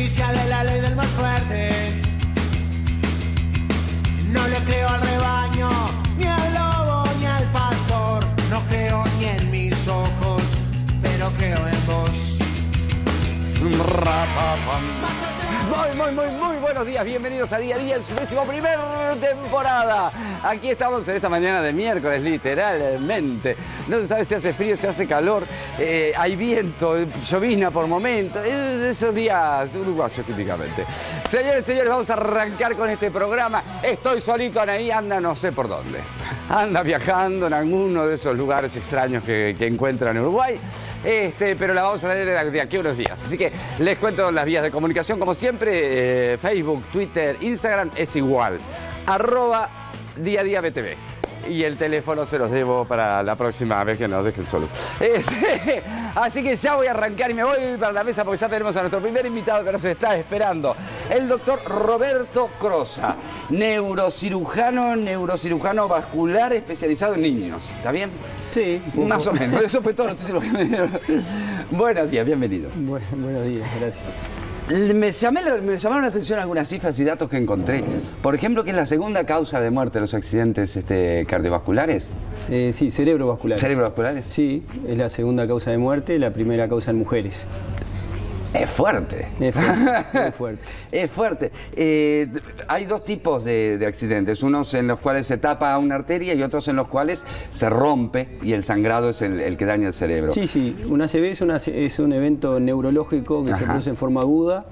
justicia de la ley del más fuerte. No le creo al rebaño, ni al lobo, ni al pastor. No creo ni en mis ojos, pero creo en vos. Muy buenos días, bienvenidos a Día a Día en su 11ª temporada. Aquí estamos en esta mañana de miércoles, literalmente. No se sabe si hace frío, si hace calor, hay viento, llovizna por momentos, esos días uruguayos típicamente. Señores, vamos a arrancar con este programa. Estoy solito, Anaí anda no sé por dónde. Anda viajando en alguno de esos lugares extraños que encuentra en Uruguay. Pero la vamos a leer de aquí a unos días. Así que les cuento las vías de comunicación. Como siempre, Facebook, Twitter, Instagram es igual. @Día a Día BTV. Y el teléfono se los debo para la próxima vez que nos dejen solos. Así que ya voy a arrancar y me voy para la mesa porque ya tenemos a nuestro primer invitado que nos está esperando. El doctor Roberto Crosa, neurocirujano vascular especializado en niños. ¿Está bien? Sí. Más o menos. Eso fue todo los títulos que me dieron. Buenos días, bienvenido. Buenos días, gracias. Me llamaron la atención algunas cifras y datos que encontré. Por ejemplo, que es la segunda causa de muerte de los accidentes cardiovasculares. Sí, cerebrovasculares. ¿Cerebrovasculares? Sí, es la segunda causa de muerte, la primera causa en mujeres. Es fuerte. Es fuerte, es fuerte. Es fuerte. Hay dos tipos de accidentes, unos en los cuales se tapa una arteria y otros en los cuales se rompe y el sangrado es el que daña el cerebro. Sí, una ACV es un evento neurológico que se produce en forma aguda.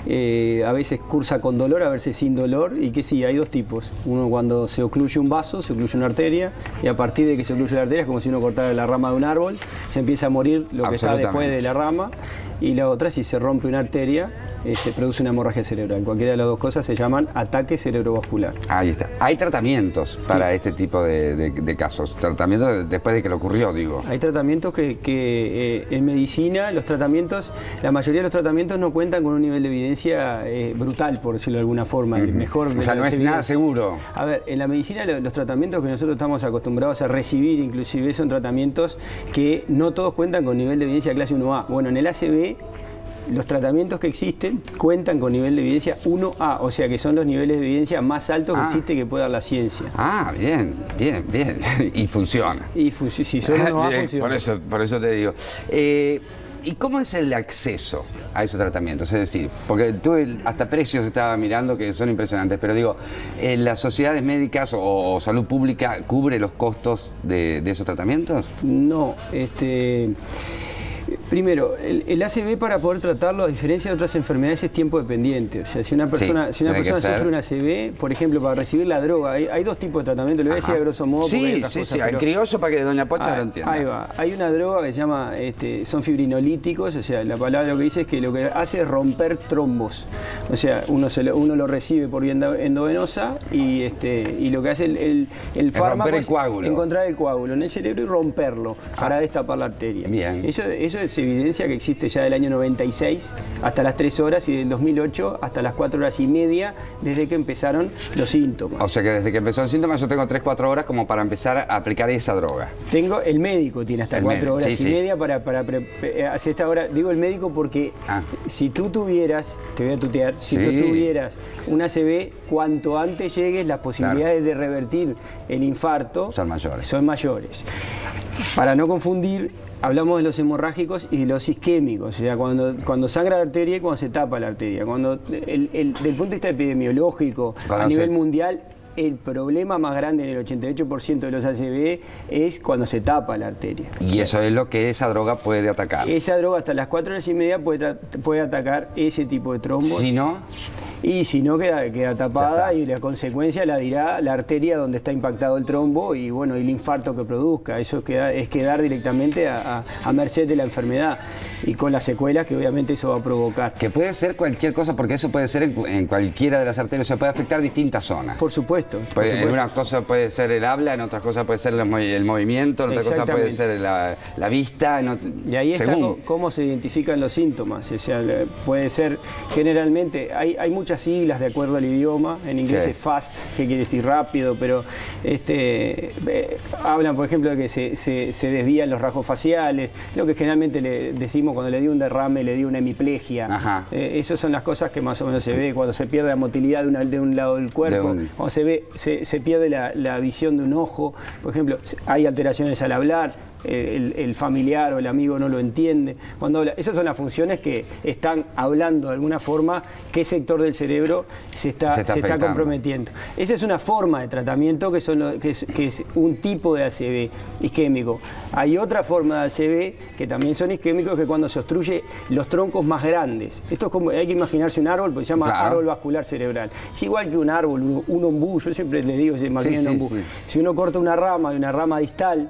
A veces cursa con dolor, a veces sin dolor, y que sí, hay dos tipos. Uno cuando se ocluye un vaso, se ocluye una arteria, y a partir de que se ocluye la arteria es como si uno cortara la rama de un árbol, se empieza a morir lo que está después de la rama. Y la otra, si se rompe una arteria, produce una hemorragia cerebral. Cualquiera de las dos cosas se llaman ataque cerebrovascular. Ahí está. Hay tratamientos para este tipo de casos. Tratamientos después de que lo ocurrió, digo. Hay tratamientos que en medicina, la mayoría de los tratamientos no cuentan con un nivel de evidencia brutal, por decirlo de alguna forma. El mejor. O sea, no es nada seguro. A ver, en la medicina los tratamientos que nosotros estamos acostumbrados a recibir, inclusive, son tratamientos que no todos cuentan con nivel de evidencia clase 1A. Bueno, en el ACV, los tratamientos que existen cuentan con nivel de evidencia 1A, o sea que son los niveles de evidencia más altos que existe que puede dar la ciencia. Bien. Y funciona. Si son 1A, funciona. Por eso te digo. ¿Y cómo es el acceso a esos tratamientos? Es decir, porque tú hasta precios estaba mirando que son impresionantes, pero digo, ¿las sociedades médicas o salud pública cubre los costos de esos tratamientos? No, primero, el ACV, para poder tratarlo, a diferencia de otras enfermedades, es tiempo dependiente. O sea, si una persona sufre un ACV, por ejemplo, para recibir la droga, hay dos tipos de tratamiento. Le voy a decir a grosso modo. Sí, al criollo para que doña Pocha lo entienda. Ahí va. Hay una droga que se llama, son fibrinolíticos, o sea, la palabra lo que dice es que lo que hace es romper trombos. O sea, uno lo recibe por vía endovenosa y lo que hace el fármaco es encontrar el coágulo en el cerebro y romperlo para destapar la arteria. Bien. Eso es evidencia que existe ya del año 96 hasta las 3 horas y del 2008 hasta las 4 horas y media desde que empezaron los síntomas. O sea que desde que empezó el síntoma yo tengo 3-4 horas como para empezar a aplicar esa droga. El médico tiene hasta 4 horas y media para hacer esta hora. Digo el médico porque si tú tuvieras, te voy a tutear, si tú tuvieras una ACV, cuanto antes llegues, las posibilidades de revertir el infarto son mayores. Para no confundir, hablamos de los hemorrágicos y de los isquémicos, o sea, cuando sangra la arteria y cuando se tapa la arteria. Del punto de vista epidemiológico, a nivel mundial, el problema más grande en el 88% de los ACV es cuando se tapa la arteria. Y eso es lo que esa droga puede atacar. Esa droga hasta las 4 horas y media puede atacar ese tipo de trombos. Si no... Y si no, queda tapada y la consecuencia la dirá la arteria donde está impactado el trombo y bueno, y el infarto que produzca. Eso es quedar directamente a merced de la enfermedad y con las secuelas que obviamente eso va a provocar. Que puede ser cualquier cosa, porque eso puede ser en cualquiera de las arterias, o sea, puede afectar distintas zonas. Por supuesto. En una cosa puede ser el habla, en otras cosas puede ser el movimiento, en otra cosa puede ser la vista. Y ahí está cómo se identifican los síntomas. O sea, puede ser generalmente, hay muchas siglas de acuerdo al idioma. En inglés es fast, que quiere decir rápido, pero hablan, por ejemplo, de que se desvían los rasgos faciales, lo que generalmente le decimos decimos cuando le dio un derrame, le dio una hemiplegia. Esas son las cosas que más o menos se ve cuando se pierde la motilidad de un lado del cuerpo, cuando se pierde la visión de un ojo. Por ejemplo, hay alteraciones al hablar, el familiar o el amigo no lo entiende. Cuando habla, esas son las funciones que están hablando de alguna forma qué sector del cerebro se está comprometiendo. Esa es una forma de tratamiento que es un tipo de ACV isquémico. Hay otra forma de ACV que también son isquémicos, que cuando se obstruye los troncos más grandes. Esto es como, hay que imaginarse un árbol, porque se llama árbol vascular cerebral. Es igual que un árbol, un ombú, yo siempre les digo, se imaginen un ombú. Si uno corta una rama de una rama distal,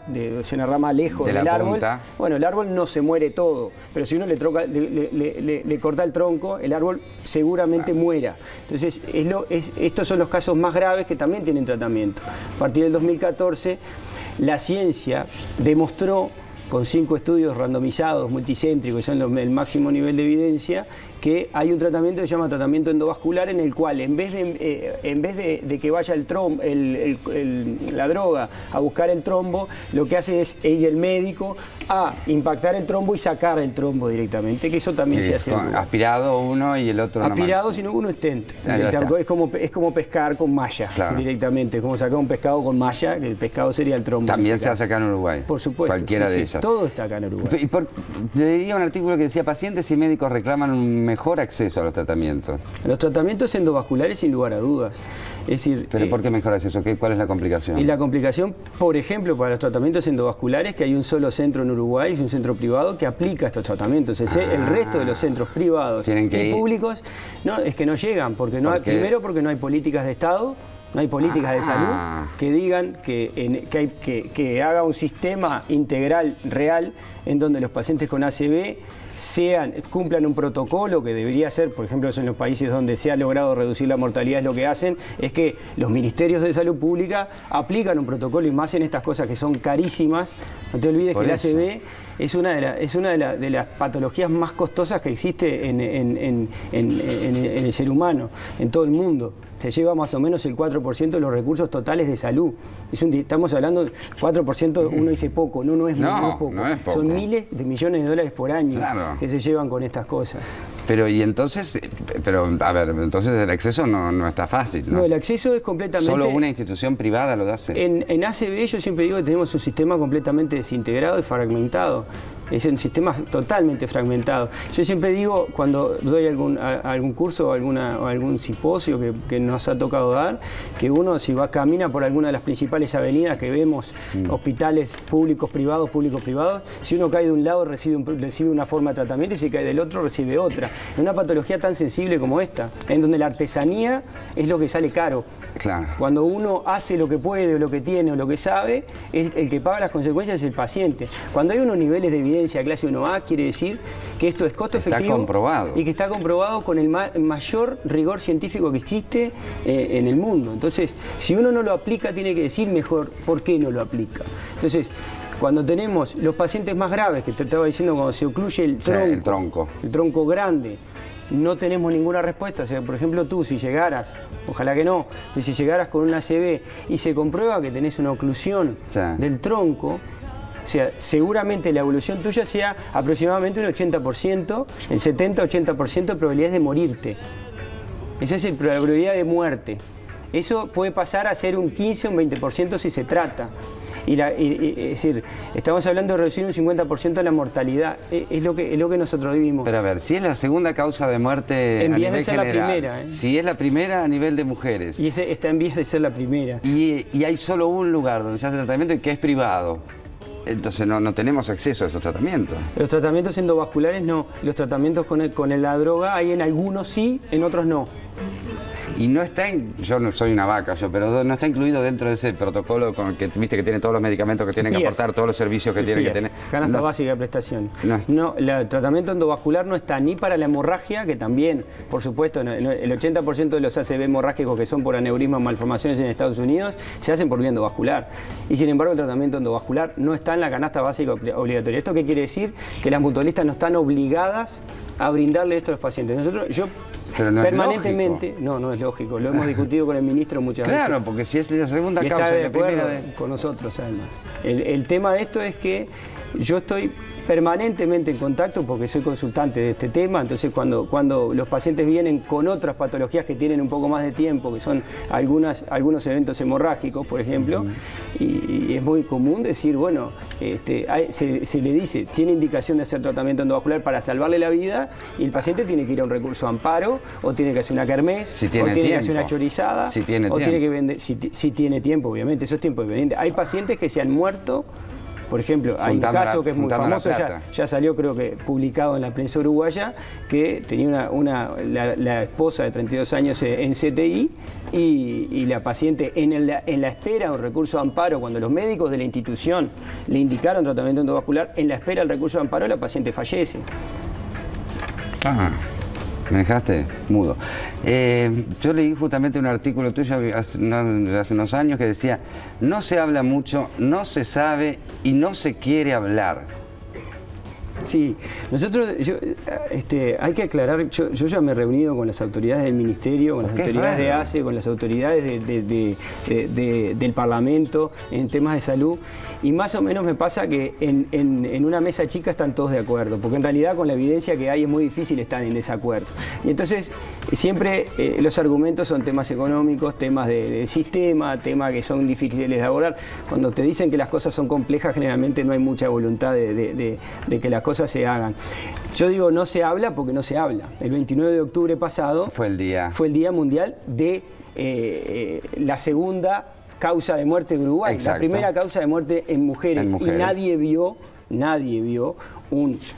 una rama lejos del árbol, bueno, el árbol no se muere todo, pero si uno le corta el tronco, el árbol seguramente muera. Entonces, estos son los casos más graves que también tienen tratamiento. A partir del 2014, la ciencia demostró, con 5 estudios randomizados, multicéntricos, que son el máximo nivel de evidencia, que hay un tratamiento que se llama tratamiento endovascular, en el cual en vez de que vaya la droga a buscar el trombo, lo que hace es ir el médico a impactar el trombo y sacar el trombo directamente, que eso también se hace. Aspirado uno y el otro aspirado, sino uno stent. Es como pescar con malla directamente, es como sacar un pescado con malla, que el pescado sería el trombo. También se hace acá en Uruguay. Por supuesto. Cualquiera de ellas. Todo está acá en Uruguay. Leía un artículo que decía: pacientes y médicos reclaman un mejor acceso a los tratamientos. Los tratamientos endovasculares, sin lugar a dudas. Es decir, ¿pero por qué mejor acceso? ¿Cuál es la complicación? Y la complicación, por ejemplo, para los tratamientos endovasculares, que hay un solo centro en Uruguay, es un centro privado que aplica estos tratamientos. El resto de los centros privados y públicos es que no llegan, primero porque no hay políticas de Estado. No hay políticas de salud que digan que haga un sistema integral real en donde los pacientes con ACV cumplan un protocolo que debería ser, por ejemplo, en los países donde se ha logrado reducir la mortalidad, lo que hacen es que los ministerios de salud pública aplican un protocolo, y más en estas cosas que son carísimas. No te olvides que el ACV es una de las patologías más costosas que existe en el ser humano, en todo el mundo. Se lleva más o menos el 4% de los recursos totales de salud. Estamos hablando del 4%, uno dice poco, no es muy poco. No es poco. Son miles de millones de dólares por año que se llevan con estas cosas. Pero entonces el acceso no está fácil, ¿no? No, el acceso es completamente... ¿Solo una institución privada lo hace? En ACV yo siempre digo que tenemos un sistema completamente desintegrado y fragmentado. Es un sistema totalmente fragmentado. Yo siempre digo, cuando doy algún curso o algún simposio que nos ha tocado dar, que uno, si camina por alguna de las principales avenidas que vemos, hospitales públicos, privados, si uno cae de un lado recibe una forma de tratamiento, y si cae del otro recibe otra. En una patología tan sensible como esta, en donde la artesanía es lo que sale caro. Claro. Cuando uno hace lo que puede, o lo que tiene, o lo que sabe, el que paga las consecuencias es el paciente. Cuando hay unos niveles de evidencia clase 1A, quiere decir que esto es costo efectivo comprobado. Y que está comprobado con el mayor rigor científico que existe en el mundo. Entonces, si uno no lo aplica, tiene que decir mejor por qué no lo aplica. Entonces, cuando tenemos los pacientes más graves, que te estaba diciendo, cuando se ocluye el tronco grande, no tenemos ninguna respuesta. O sea, por ejemplo, tú, si llegaras, ojalá que no, pero si llegaras con una ACV y se comprueba que tenés una oclusión del tronco, o sea, seguramente la evolución tuya sea aproximadamente un 80%, el 70-80% de probabilidades de morirte. Esa es la probabilidad de muerte. Eso puede pasar a ser un 15 o un 20% si se trata. Es decir, estamos hablando de reducir un 50% de la mortalidad. Es lo que nosotros vivimos. Pero a ver, si es la segunda causa de muerte a nivel general, la primera, si es la primera a nivel de mujeres. Y está en vías de ser la primera. Y hay solo un lugar donde se hace tratamiento y que es privado. Entonces no tenemos acceso a esos tratamientos. Los tratamientos endovasculares no. Los tratamientos con la droga hay en algunos sí, en otros no. Y no está, yo no soy una vaca, pero no está incluido dentro de ese protocolo con el que viste que tiene todos los medicamentos que tienen que aportar, todos los servicios que tienen que tener. Canasta básica de prestación. El tratamiento endovascular no está ni para la hemorragia, que también, por supuesto, el 80% de los ACV hemorrágicos que son por aneurismas o malformaciones en Estados Unidos se hacen por vía endovascular. Y sin embargo, el tratamiento endovascular no está en la canasta básica obligatoria. ¿Esto qué quiere decir? Que las mutualistas no están obligadas a brindarle esto a los pacientes. Permanentemente, no es lógico, lo hemos discutido con el ministro muchas veces. Claro, porque si es la segunda causa y la primera con nosotros además. El tema de esto es que Yo estoy permanentemente en contacto porque soy consultante de este tema, entonces cuando los pacientes vienen con otras patologías que tienen un poco más de tiempo, que son algunos eventos hemorrágicos, por ejemplo, y es muy común decir, bueno, se le dice, tiene indicación de hacer tratamiento endovascular para salvarle la vida, y el paciente tiene que ir a un recurso de amparo, o tiene que hacer una kermés, o tiene que hacer una chorizada, tiene que vender, si tiene tiempo, obviamente, eso es tiempo dependiente. Hay pacientes que se han muerto. Por ejemplo, hay un caso que es muy famoso, ya salió creo que publicado en la prensa uruguaya, que tenía la esposa de 32 años en CTI y la paciente en la espera de un recurso de amparo, cuando los médicos de la institución le indicaron tratamiento endovascular, en la espera del recurso de amparo la paciente fallece. Ajá. Me dejaste mudo. Yo leí justamente un artículo tuyo hace unos años que decía: no se habla mucho, no se sabe y no se quiere hablar. Sí, nosotros, hay que aclarar, yo ya me he reunido con las autoridades del Ministerio, con las autoridades de ACE, con las autoridades del Parlamento en temas de salud, y más o menos me pasa que en una mesa chica están todos de acuerdo, porque en realidad con la evidencia que hay es muy difícil estar en desacuerdo. Y entonces siempre los argumentos son temas económicos, temas de sistema, temas que son difíciles de abordar. Cuando te dicen que las cosas son complejas, generalmente no hay mucha voluntad de que las cosas se hagan. Yo digo, no se habla porque no se habla. El 29 de octubre pasado fue el Día Mundial de la segunda causa de muerte de Uruguay. Exacto. La primera causa de muerte en mujeres. Y nadie vio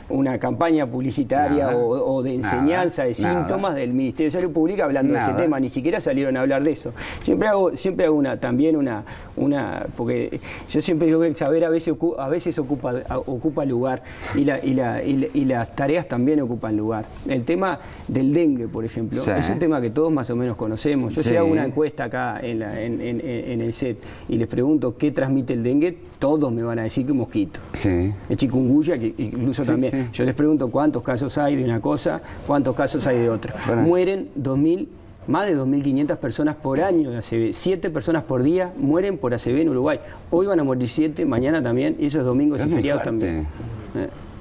una campaña publicitaria o de enseñanza de síntomas del Ministerio de Salud Pública hablando de ese tema, ni siquiera salieron a hablar de eso. Siempre hago porque yo siempre digo que el saber a veces ocupa lugar, y las tareas también ocupan lugar. El tema del dengue, por ejemplo, es un tema que todos más o menos conocemos. Yo si hago una encuesta acá en el set y les pregunto qué transmite el dengue, todos me van a decir que mosquito. El chikungunya, que incluso también. Yo les pregunto cuántos casos hay de una cosa, cuántos casos hay de otra. Mueren más de 2.500 personas por año de ACV. 7 personas por día mueren por ACV en Uruguay. Hoy van a morir 7, mañana también, y eso es domingos y feriados también.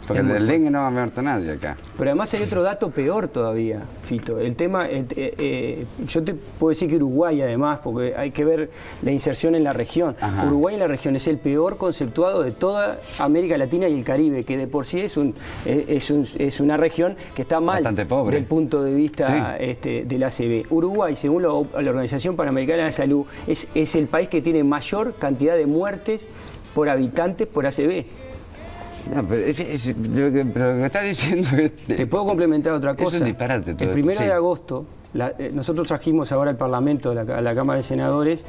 Porque del dengue no va a muerto nadie acá. Pero además hay otro dato peor todavía, Fito. El tema, yo te puedo decir que Uruguay además, porque hay que ver la inserción en la región. Uruguay en la región es el peor conceptuado de toda América Latina y el Caribe, que de por sí es una región que está mal desde el punto de vista del ACV. Uruguay, según la Organización Panamericana de Salud, es el país que tiene mayor cantidad de muertes por habitantes por ACV. No, pero lo que estás diciendo es... Te puedo complementar otra cosa. Es un disparate todo el 1 de agosto, nosotros trajimos ahora al Parlamento, a la Cámara de Senadores,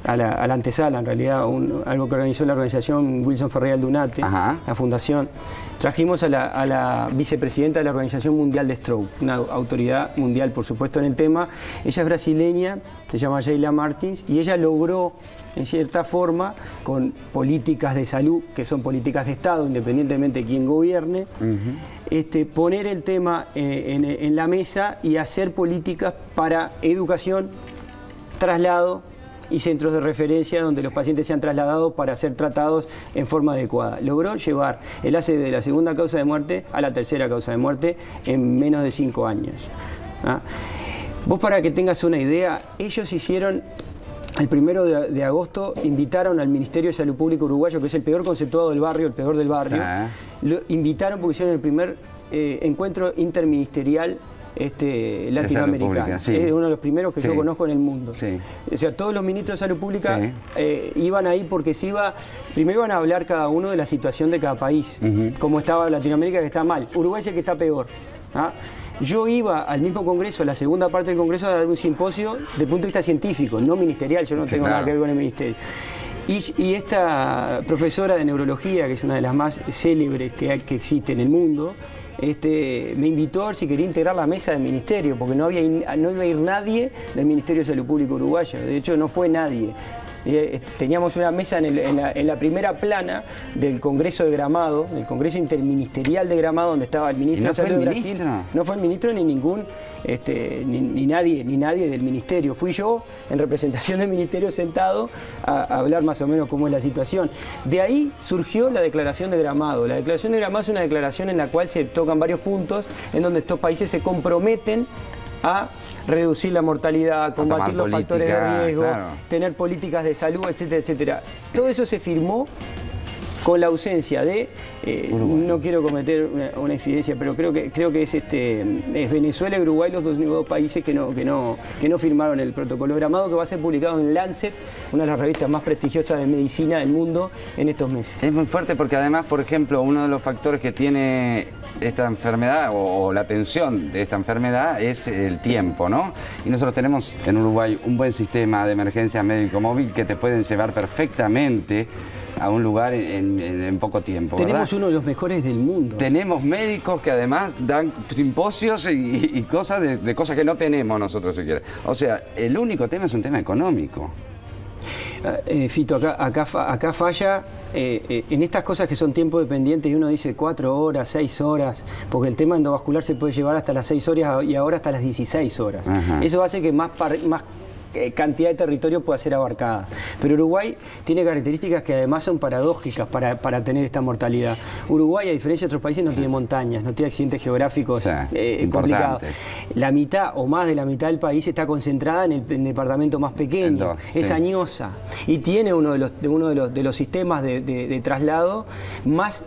a la antesala, en realidad, algo que organizó la organización Wilson Ferreira Aldunate, la fundación. Trajimos a la vicepresidenta de la Organización Mundial de Stroke, una autoridad mundial, por supuesto, en el tema. Ella es brasileña, se llama Sheila Martins, y ella logró, en cierta forma, con políticas de salud, que son políticas de Estado, independientemente de quién gobierne, poner el tema en la mesa y hacer políticas para educación, traslado y centros de referencia donde los pacientes sean trasladados para ser tratados en forma adecuada. Logró llevar el ACV de la segunda causa de muerte a la tercera causa de muerte en menos de 5 años. Vos, para que tengas una idea, ellos hicieron... El 1 de agosto invitaron al Ministerio de Salud Pública uruguayo, que es el peor conceptuado del barrio, el peor del barrio. Lo invitaron porque hicieron el primer encuentro interministerial latinoamericano. Es uno de los primeros que yo conozco en el mundo. O sea, todos los ministros de Salud Pública iban ahí porque primero iban a hablar cada uno de la situación de cada país, cómo estaba Latinoamérica, que está mal. Uruguay es el que está peor. Yo iba al mismo congreso, a la segunda parte del congreso, a dar un simposio desde el punto de vista científico, no ministerial. Yo no tengo nada que ver con el ministerio. Y esta profesora de neurología, que es una de las más célebres que existe en el mundo, me invitó a ver si quería integrar la mesa del ministerio, porque no iba a ir nadie del Ministerio de Salud Pública uruguayo. De hecho, no fue nadie. teníamos una mesa en la primera plana del Congreso de Gramado, del Congreso Interministerial de Gramado, donde estaba el ministro de Salud de Brasil. No fue el ministro ni ningún, ni nadie del ministerio. Fui yo, en representación del ministerio, sentado a hablar más o menos cómo es la situación. De ahí surgió la Declaración de Gramado. La Declaración de Gramado es una declaración en la cual se tocan varios puntos, en donde estos países se comprometen a reducir la mortalidad, combatir los factores de riesgo, tener políticas de salud, etcétera, etcétera. Todo eso se firmó con la ausencia de, no quiero cometer una infidencia, pero creo que es Venezuela y Uruguay los dos países que no firmaron el protocolo Gramado, que va a ser publicado en Lancet, una de las revistas más prestigiosas de medicina del mundo, en estos meses. Es muy fuerte porque además, por ejemplo, uno de los factores que tiene esta enfermedad o la atención de esta enfermedad es el tiempo, ¿no? Y nosotros tenemos en Uruguay un buen sistema de emergencia médico móvil que te pueden llevar perfectamente a un lugar en poco tiempo, ¿verdad? Tenemos uno de los mejores del mundo. Tenemos médicos que además dan simposios y cosas de cosas que no tenemos nosotros siquiera. O sea, el único tema es un tema económico. Fito, acá falla en estas cosas que son tiempo dependientes y uno dice 4 horas, 6 horas, porque el tema endovascular se puede llevar hasta las 6 horas y ahora hasta las 16 horas. Ajá. Eso hace que más cantidad de territorio pueda ser abarcada. Pero Uruguay tiene características que además son paradójicas para tener esta mortalidad. Uruguay, a diferencia de otros países, no tiene montañas, no tiene accidentes geográficos complicados. La mitad o más de la mitad del país está concentrada en el departamento más pequeño, es Añosa, y tiene uno de los sistemas de traslado más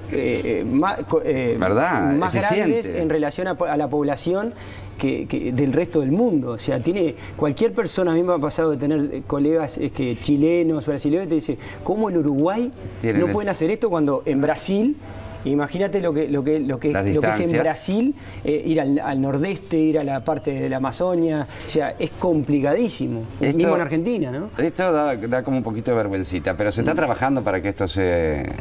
grandes en relación a la población que del resto del mundo. O sea, tiene cualquier persona, a mí me ha pasado de tener colegas chilenos, brasileños, que te dice, ¿cómo en Uruguay no pueden hacer esto cuando en Brasil? Imagínate lo que es en Brasil, ir al nordeste, ir a la parte de la Amazonia, o sea, es complicadísimo, mismo en Argentina, ¿no? Esto da como un poquito de vergüencita, pero se está trabajando para que esto se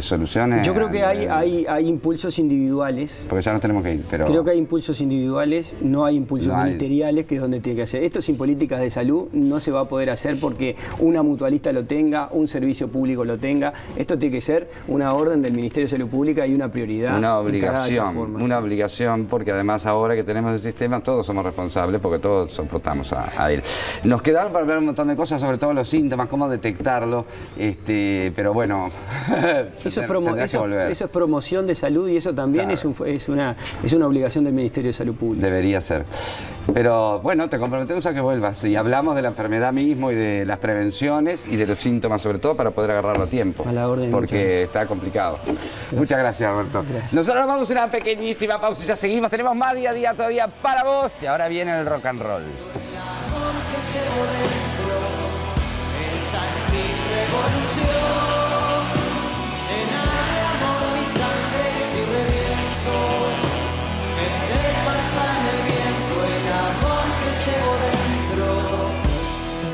solucione. Yo creo que hay impulsos individuales. Porque ya nos tenemos que ir, pero... Creo que hay impulsos individuales, no hay impulsos ministeriales, que es donde tiene que hacer. Esto sin políticas de salud no se va a poder hacer porque una mutualista lo tenga, un servicio público lo tenga. Esto tiene que ser una orden del Ministerio de Salud Pública y una prioridad. Una obligación, porque además ahora que tenemos el sistema todos somos responsables porque todos soportamos a él. Nos quedaron para ver un montón de cosas, sobre todo los síntomas, cómo detectarlo, pero bueno, eso es promoción de salud y eso también es una obligación del Ministerio de Salud Pública. Debería ser. Pero bueno, te comprometemos a que vuelvas y hablamos de la enfermedad mismo y de las prevenciones y de los síntomas sobre todo para poder agarrarlo a tiempo. A la orden. Porque está complicado. Muchas gracias, Roberto. Gracias. Nosotros vamos a una pequeñísima pausa y ya seguimos. Tenemos más día a día todavía para vos. Y ahora viene el rock and roll. El amor que llevo dentro, esta es mi revolución.